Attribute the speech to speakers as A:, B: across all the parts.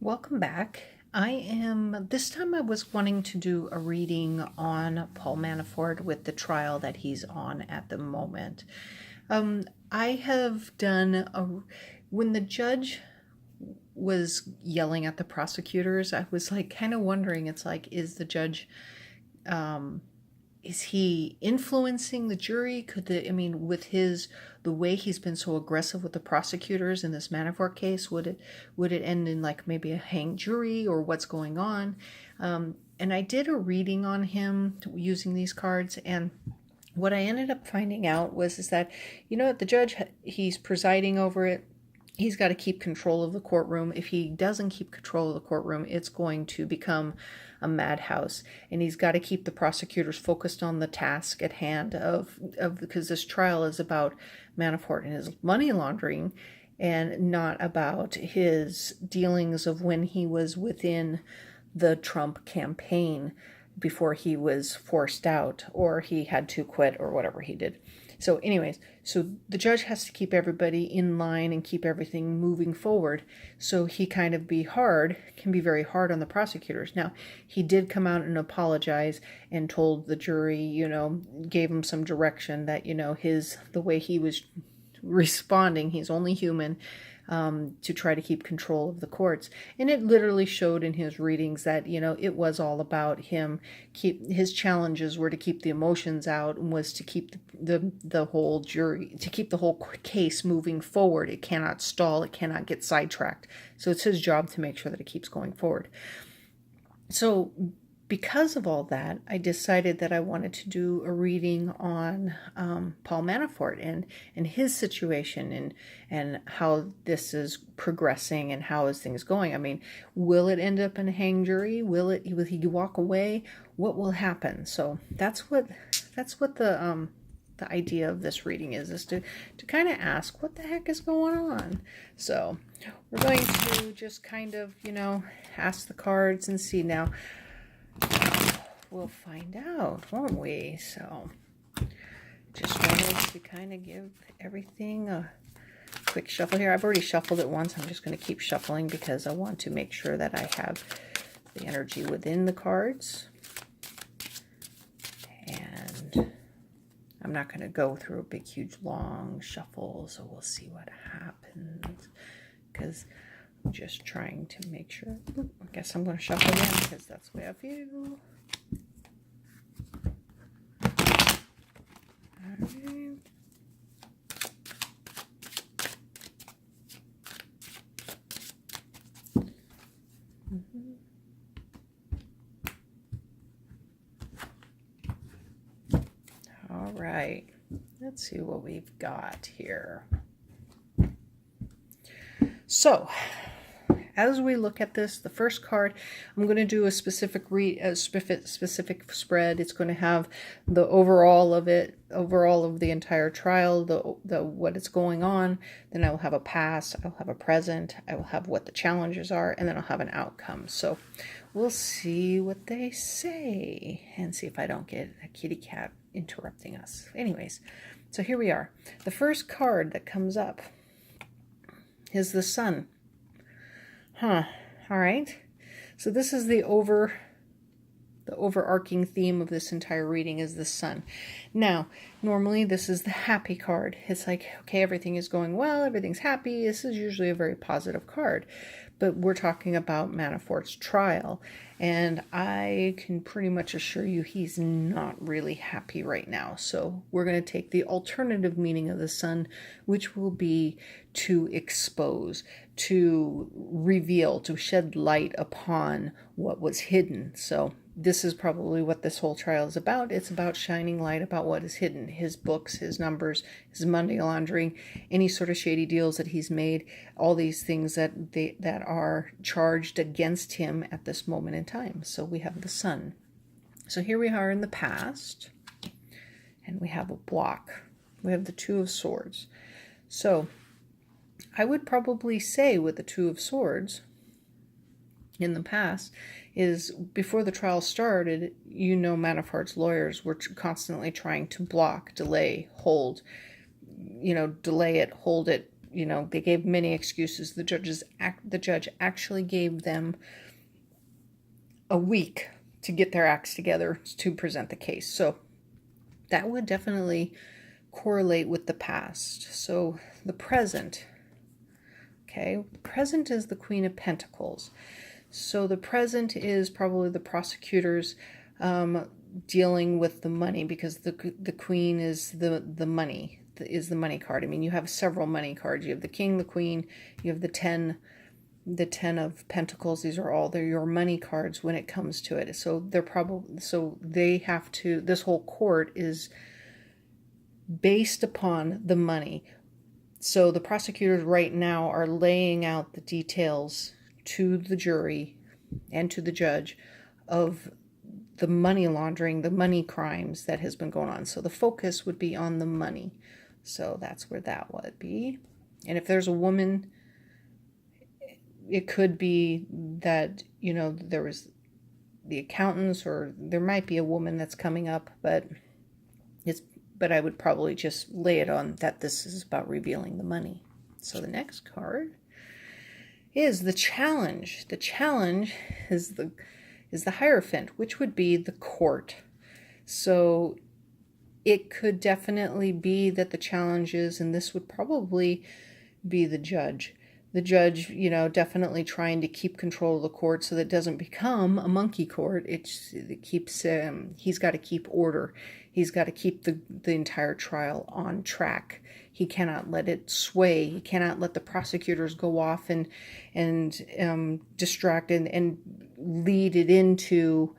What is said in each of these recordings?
A: Welcome back. This time I was wanting to do a reading on Paul Manafort with the trial that he's on at the moment. I have when the judge was yelling at the prosecutors, I was like kind of wondering, it's like, is the judge, is he influencing the jury? With the way he's been so aggressive with the prosecutors in this Manafort case, would it end in like maybe a hanged jury, or what's going on? And I did a reading on him using these cards, and what I ended up finding out is that, the judge, he's presiding over it. He's got to keep control of the courtroom. If he doesn't keep control of the courtroom, it's going to become a madhouse. And he's got to keep the prosecutors focused on the task at hand because this trial is about Manafort and his money laundering, and not about his dealings of when he was within the Trump campaign before he was forced out or he had to quit or whatever he did. So anyways, so the judge has to keep everybody in line and keep everything moving forward. So he can be very hard on the prosecutors. Now, he did come out and apologize and told the jury, gave him some direction that, the way he was responding, he's only human, to try to keep control of the courts. And it literally showed in his readings that, it was all about him. His challenges were to keep the emotions out, and was to keep the whole jury, to keep the whole case moving forward. It cannot stall. It cannot get sidetracked. So it's his job to make sure that it keeps going forward. So because of all that, I decided that I wanted to do a reading on Paul Manafort and his situation and how this is progressing and how is things going. Will it end up in a hang jury? Will he walk away? What will happen? So that's what the idea of this reading is to kind of ask, what the heck is going on? So we're going to just kind of, ask the cards and see. Now, we'll find out, won't we? So just wanted to kind of give everything a quick shuffle here. I've already shuffled it once. I'm just going to keep shuffling because I want to make sure that I have the energy within the cards. And I'm not going to go through a big, huge, long shuffle, so we'll see what happens, because I'm just trying to make sure. I guess I'm going to shuffle again because that's the way I feel. Alright. All right, let's see what we've got here. So, as we look at this, the first card, I'm going to do a specific spread. It's going to have the overall of the entire trial, the what is going on. Then I will have a past, I'll have a present, I will have what the challenges are, and then I'll have an outcome. So we'll see what they say and see if I don't get a kitty cat interrupting us. Anyways, so here we are. The first card that comes up is the Sun. All right. So this is the overarching theme of this entire reading is the Sun. Now, normally this is the happy card. It's like, okay, everything is going well, everything's happy. This is usually a very positive card. But we're talking about Manafort's trial, and I can pretty much assure you he's not really happy right now. So we're going to take the alternative meaning of the Sun, which will be to expose, to reveal, to shed light upon what was hidden. So this is probably what this whole trial is about. It's about shining light about what is hidden. His books, his numbers, his money laundering, any sort of shady deals that he's made, all these things that are charged against him at this moment in time. So we have the Sun. So here we are in the past, and we have a block. We have the Two of Swords. So I would probably say with the Two of Swords in the past is, before the trial started, Manafort's lawyers were constantly trying to block, delay, hold, delay it, hold it, they gave many excuses. The judge actually gave them a week to get their acts together to present the case. So that would definitely correlate with the past. So the present, okay, present is the Queen of Pentacles. So the present is probably the prosecutors dealing with the money, because the Queen is the money, is the money card. I mean, you have several money cards. You have the King, the Queen, you have the 10 of Pentacles. These are they're your money cards when it comes to it. So they have to, this whole court is based upon the money. So the prosecutors right now are laying out the details to the jury and to the judge of the money laundering, the money crimes that has been going on. So the focus would be on the money. So that's where that would be. And if there's a woman, it could be that, there was the accountants, or there might be a woman that's coming up, but I would probably just lay it on that this is about revealing the money. So the next card is the challenge. The challenge is the Hierophant, which would be the court. So it could definitely be that the challenge is, and this would probably be the judge. The judge, definitely trying to keep control of the court so that it doesn't become a monkey court. It keeps, he's got to keep order. He's got to keep the entire trial on track. He cannot let it sway. He cannot let the prosecutors go off and distract and lead it into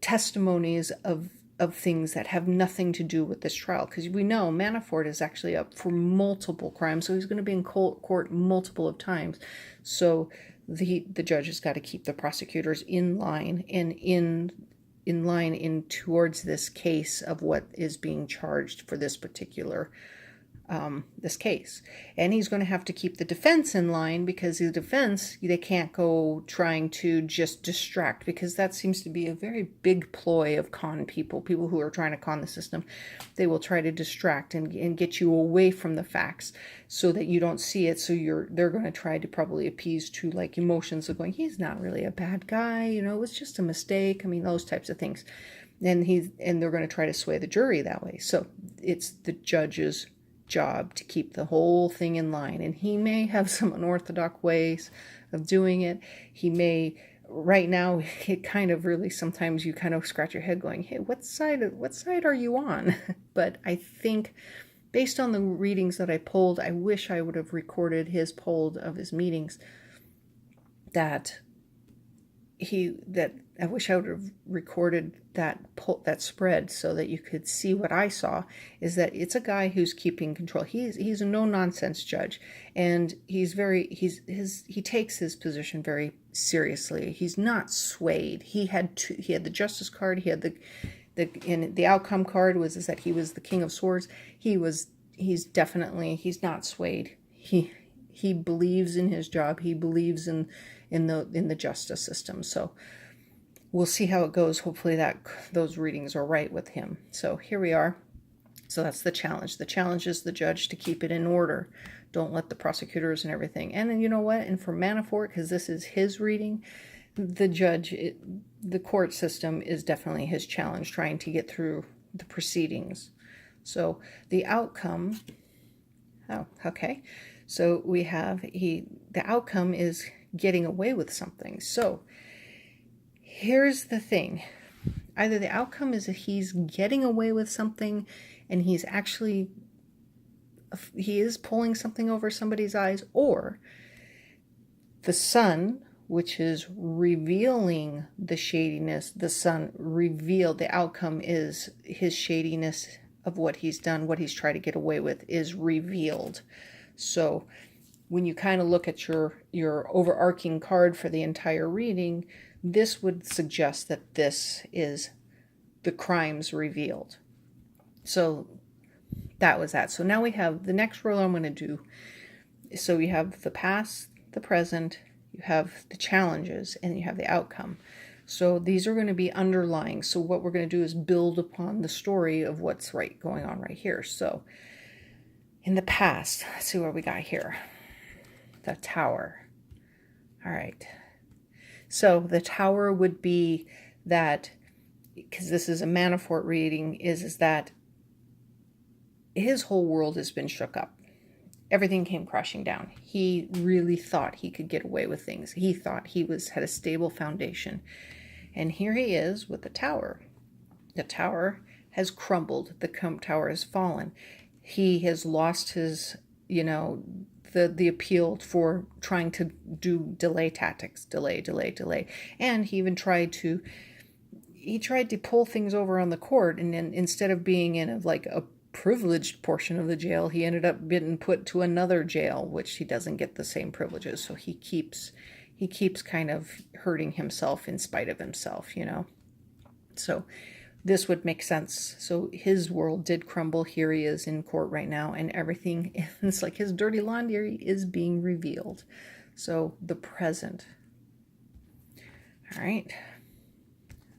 A: testimonies of things that have nothing to do with this trial. Because we know Manafort is actually up for multiple crimes, so he's going to be in court multiple of times. So the judge has got to keep the prosecutors in line and in towards this case of what is being charged for this particular this case. And he's going to have to keep the defense in line, because the defense, they can't go trying to just distract, because that seems to be a very big ploy of people who are trying to con the system. They will try to distract and get you away from the facts so that you don't see it. So they're going to try to probably appease to like emotions of going, he's not really a bad guy, it was just a mistake. I mean, those types of things. And they're going to try to sway the jury that way. So it's the judge's job to keep the whole thing in line. And he may have some unorthodox ways of doing it. He may, right now, it kind of really, sometimes you kind of scratch your head going, hey, what side are you on? But I think based on the readings that I pulled, I wish I would have recorded his poll of his meetings, I wish I would have recorded that spread so that you could see what I saw, is that it's a guy who's keeping control. He's a no-nonsense judge, and he takes his position very seriously. He's not swayed. He had the justice card, he had the outcome card is that he was the King of Swords. He's not swayed. He believes in his job. He believes in the justice system. So we'll see how it goes. Hopefully those readings are right with him. So here we are. So that's the challenge. The challenge is the judge to keep it in order. Don't let the prosecutors and everything. And then you know what? And for Manafort, because this is his reading, the court system is definitely his challenge, trying to get through the proceedings. So the outcome, okay. So we have, the outcome is getting away with something. So here's the thing. Either the outcome is that he's getting away with something and he is pulling something over somebody's eyes, or the sun, which is revealing the shadiness, the outcome is his shadiness of what he's done, what he's tried to get away with is revealed. So when you kind of look at your overarching card for the entire reading, this would suggest that this is the crimes revealed. So that was that. So now we have the next roll I'm going to do. So you have the past, the present, you have the challenges, and you have the outcome. So these are going to be underlying. So what we're going to do is build upon the story of what's going on right here. So In the past, let's see what we got here. The Tower. All right. So the Tower would be that, because this is a Manafort reading, is that his whole world has been shook up. Everything came crashing down. He really thought he could get away with things. He thought he had a stable foundation. And here he is with the Tower. The Tower has crumbled. The Tower has fallen. He has lost his, the appeal for trying to do delay tactics. Delay. And he even tried to pull things over on the court. And then instead of being in a privileged portion of the jail, he ended up getting put to another jail, which he doesn't get the same privileges. So he keeps kind of hurting himself in spite of himself, So this would make sense. So his world did crumble. Here he is in court right now, and everything, it's like his dirty laundry is being revealed. So the present. All right.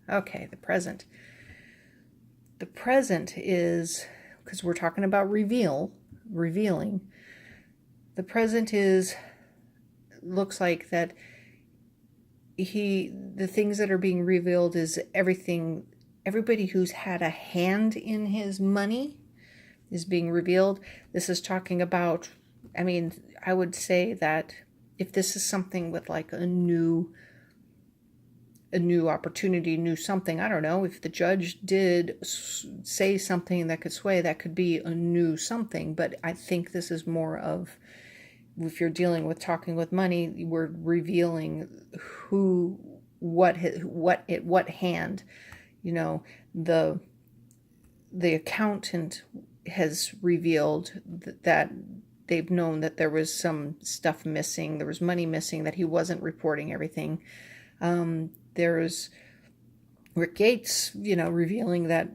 A: Okay, the present. The present is, because we're talking about revealing. The present looks like that the things that are being revealed is everybody who's had a hand in his money is being revealed. This is talking about, I would say that if this is something with like a new opportunity, new something, I don't know, if the judge did say something that could sway, that could be a new something. But I think this is more of, if you're dealing with talking with money, we're revealing what hand, the accountant has revealed that they've known that there was some stuff missing, there was money missing, that he wasn't reporting everything. There's Rick Gates, revealing that,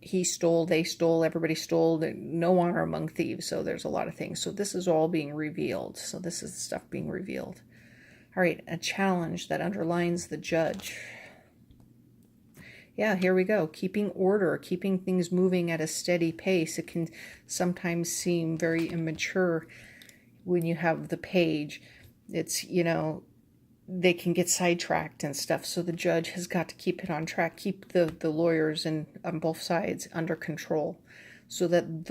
A: he stole, they stole, everybody stole, no honor among thieves. So there's a lot of things. So this is all being revealed. So this is the stuff being revealed. All right, a challenge that underlines the judge. Yeah, here we go. Keeping order, keeping things moving at a steady pace. It can sometimes seem very immature when you have the page. It's, they can get sidetracked and stuff. So the judge has got to keep it on track, keep the lawyers on both sides under control, so that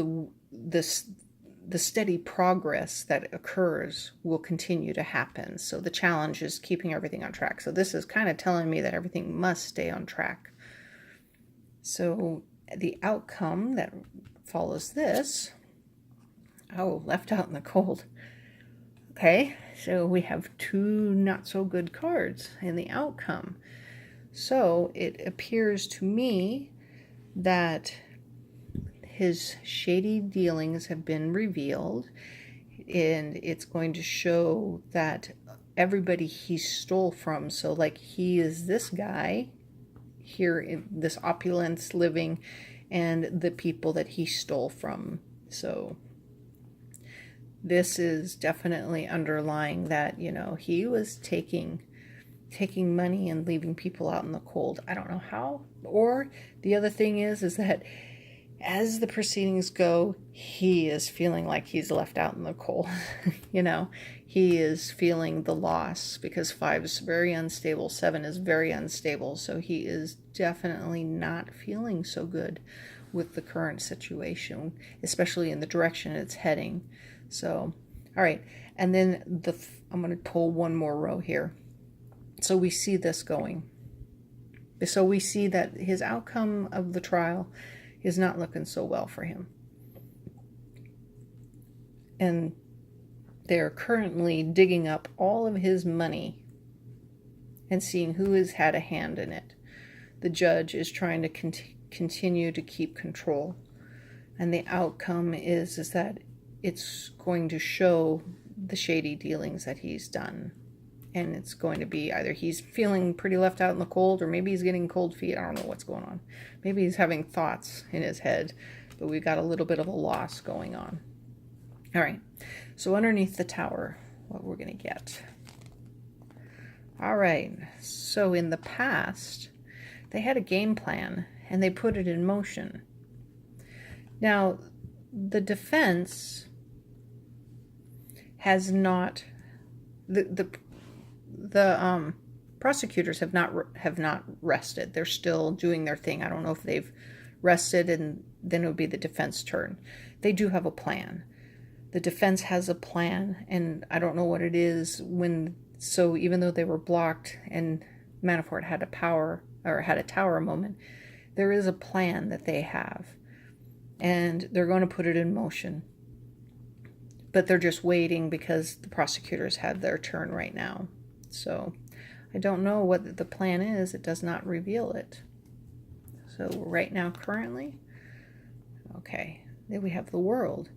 A: the steady progress that occurs will continue to happen. So the challenge is keeping everything on track. So this is kind of telling me that everything must stay on track. So the outcome that follows this, left out in the cold. Okay, so we have two not so good cards in the outcome. So it appears to me that his shady dealings have been revealed, and it's going to show that everybody he stole from, so like he is this guy here in this opulence living, and the people that he stole from. So this is definitely underlying that, he was taking money and leaving people out in the cold. I don't know how. Or the other thing is that as the proceedings go, he is feeling like he's left out in the cold. He is feeling the loss, because 5 is very unstable, 7 is very unstable. So he is definitely not feeling so good with the current situation, especially in the direction it's heading. So, all right. And then I'm going to pull one more row here. So we see this going. So we see that his outcome of the trial is not looking so well for him. And they're currently digging up all of his money and seeing who has had a hand in it. The judge is trying to continue to keep control. And the outcome is that it's going to show the shady dealings that he's done. And it's going to be either he's feeling pretty left out in the cold, or maybe he's getting cold feet. I don't know what's going on. Maybe he's having thoughts in his head, but we've got a little bit of a loss going on. All right, so underneath the Tower, what we're going to get. All right, so in the past, they had a game plan, and they put it in motion. Now, the defense has not, the prosecutors have not rested. They're still doing their thing. I don't know if they've rested, and then it would be the defense turn. They do have a plan. The defense has a plan, and I don't know what it is. So even though they were blocked and Manafort had a tower moment, there is a plan that they have, and they're going to put it in motion. But they're just waiting because the prosecutors had their turn right now. So I don't know what the plan is. It does not reveal it. So right now, currently, okay, then we have the world.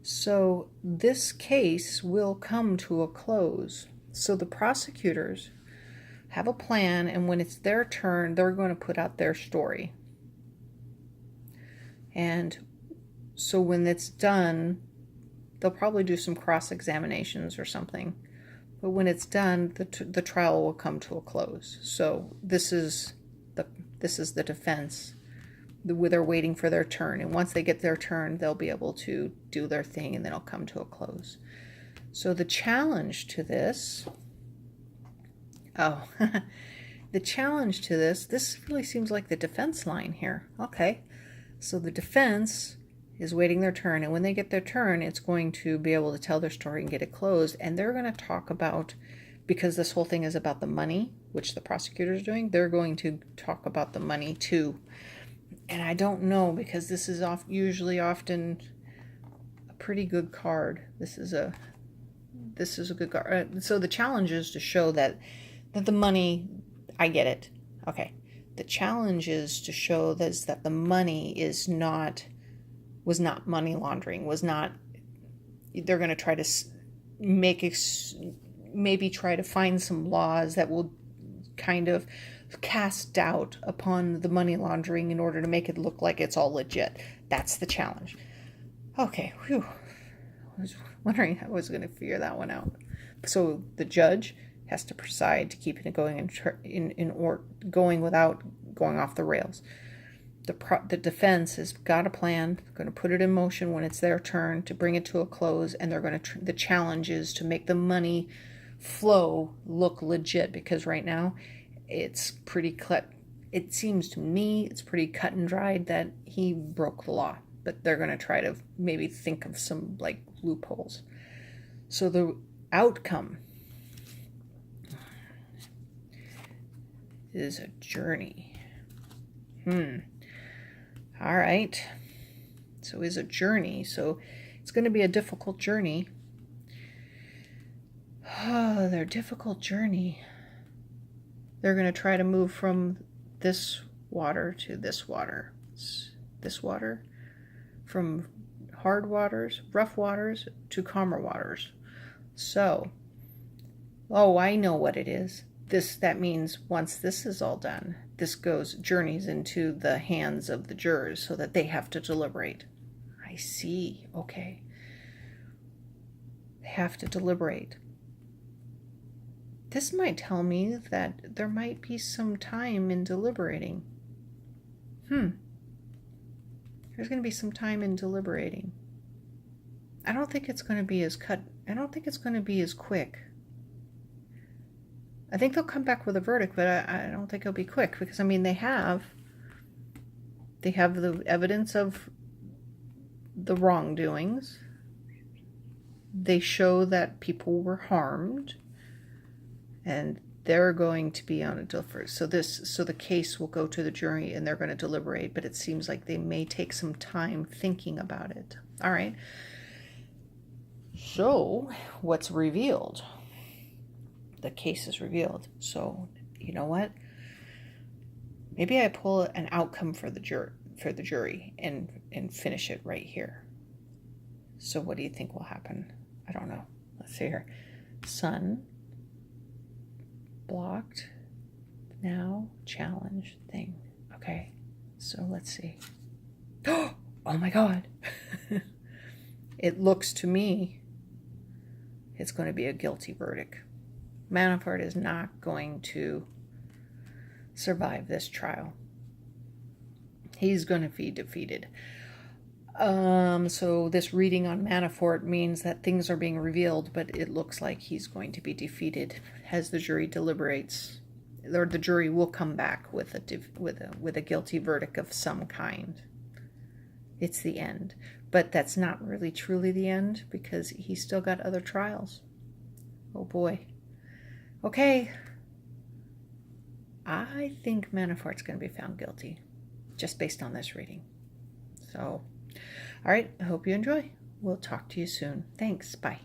A: So this case will come to a close. So the prosecutors have a plan, and when it's their turn, they're going to put out their story. And so when it's done, they'll probably do some cross-examinations or something. But when it's done, the trial will come to a close. So this is the defense. They're waiting for their turn. And once they get their turn, they'll be able to do their thing, and then it'll come to a close. So the challenge to this... the challenge to this really seems like the defense line here. Okay. So the defense is waiting their turn, and when they get their turn, it's going to be able to tell their story and get it closed. And they're going to talk about, because this whole thing is about the money, which the prosecutor's doing, they're going to talk about the money too. And I don't know, because this is often a pretty good card. This is a good card. So the challenge is to show that the money, I get it. Okay. The challenge is to show that the money was not money laundering, they're going to try to maybe try to find some laws that will kind of cast doubt upon the money laundering in order to make it look like it's all legit. That's the challenge. Okay, whew. I was wondering how I was going to figure that one out. So the judge has to preside to keep it going going without going off the rails. The defense has got a plan, going to put it in motion when it's their turn to bring it to a close, and they're going to the challenge is to make the money flow look legit, because right now it's pretty it seems to me it's pretty cut and dried that he broke the law, but they're going to try to maybe think of some like loopholes. So the outcome is a journey. All right. So is a journey. So it's going to be a difficult journey. Oh, their difficult journey. They're going to try to move from this water to this water. This water. From hard waters, rough waters, to calmer waters. So, I know what it is. That means once this is all done, this journeys into the hands of the jurors so that they have to deliberate. I see. Okay. They have to deliberate. This might tell me that there might be some time in deliberating. There's going to be some time in deliberating. I don't think it's going to be as quick. I think they'll come back with a verdict, but I don't think it'll be quick, because, I mean, they have the evidence of the wrongdoings. They show that people were harmed, and they're going to be on a deliberate. So the case will go to the jury, and they're going to deliberate, but it seems like they may take some time thinking about it. All right. So what's revealed? The case is revealed. So, you know what? Maybe I pull an outcome for the jury and finish it right here. So what do you think will happen? I don't know. Let's see here. Sun, blocked, now challenge thing. Okay. So let's see. Oh my God. It looks to me it's going to be a guilty verdict. Manafort is not going to survive this trial. He's going to be defeated. So this reading on Manafort means that things are being revealed, but it looks like he's going to be defeated as the jury deliberates, or the jury will come back with a guilty verdict of some kind. It's the end, but that's not really truly the end because he's still got other trials. Oh boy. Okay. I think Manafort's going to be found guilty just based on this reading. So, all right, I hope you enjoy. We'll talk to you soon. Thanks. Bye.